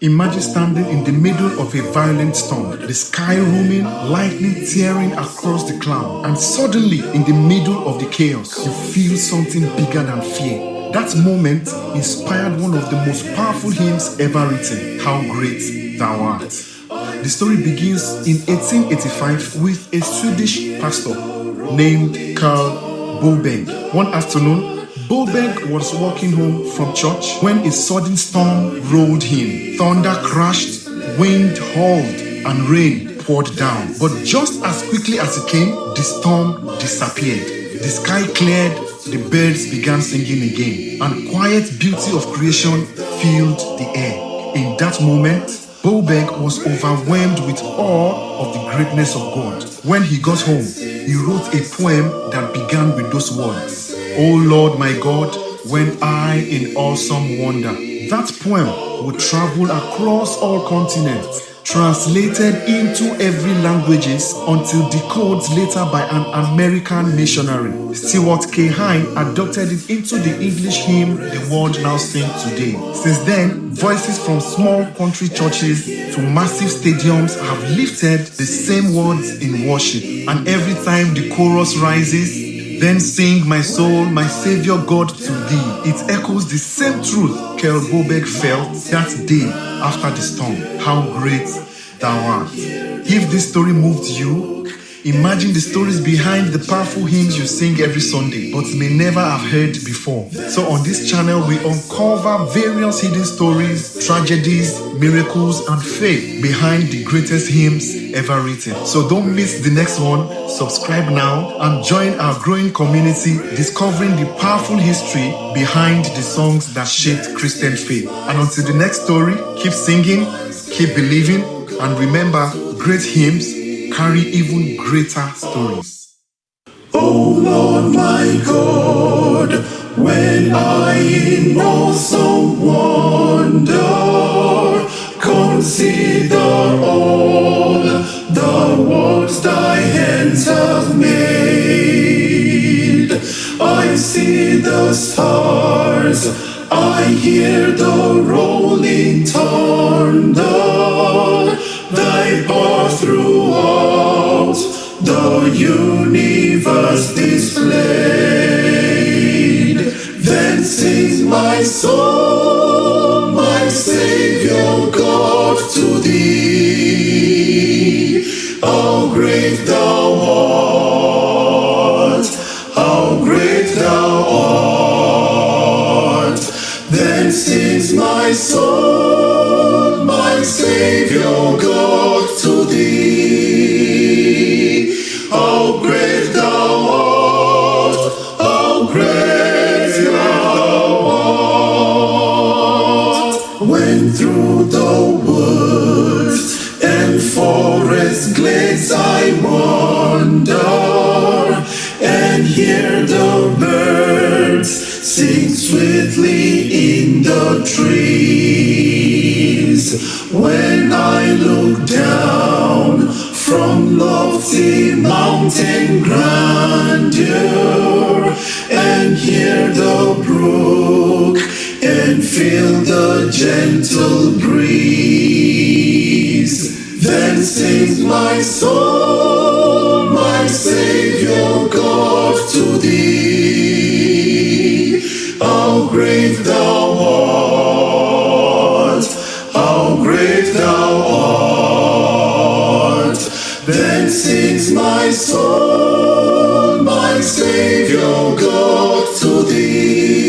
Imagine standing in the middle of a violent storm, the sky roaming, lightning tearing across the cloud, and suddenly, in the middle of the chaos, you feel something bigger than fear. That moment inspired one of the most powerful hymns ever written, How Great Thou Art. The story begins in 1885 with a Swedish pastor named Carl Boberg. One afternoon, Boberg was walking home from church when a sudden storm rolled in. Thunder crashed, wind howled, and rain poured down. But just as quickly as it came, the storm disappeared. The sky cleared, the birds began singing again, and quiet beauty of creation filled the air. In that moment, Boberg was overwhelmed with awe of the greatness of God. When he got home, he wrote a poem that began with those words, O Lord my God, when I in awesome wonder. That poem would travel across all continents, translated into every languages until decoded later by an American missionary. Stewart K. Hine adopted it into the English hymn the world now sings today. Since then, voices from small country churches to massive stadiums have lifted the same words in worship. And every time the chorus rises, then sing my soul, my Savior God to thee. It echoes the same truth Carl Boberg felt that day after the storm. How great thou art. If this story moved you, imagine the stories behind the powerful hymns you sing every Sunday, but may never have heard before. So on this channel, we uncover various hidden stories, tragedies, miracles, and faith behind the greatest hymns ever written. So don't miss the next one. Subscribe now and join our growing community discovering the powerful history behind the songs that shaped Christian faith. And until the next story, keep singing, keep believing, and remember, great hymns carry even greater stories. O Lord my God, when I in awesome wonder consider all the works thy hands have made, I see the stars, I hear the rolling thunder, thy power throughout the universe displayed. Then sings my soul, my Savior God to thee. How great thou art, how great thou art. Then sings my soul, my Savior God to thee. How great thou art, how great thou art. When through the woods and forest glades I wander and hear the birds sing sweetly in the trees, when I look down from lofty mountain grandeur and hear the brook and feel the gentle breeze, then sings my soul, my Savior God to thee. How great thou art, how great thou art. Then sings my soul, my Savior God to thee.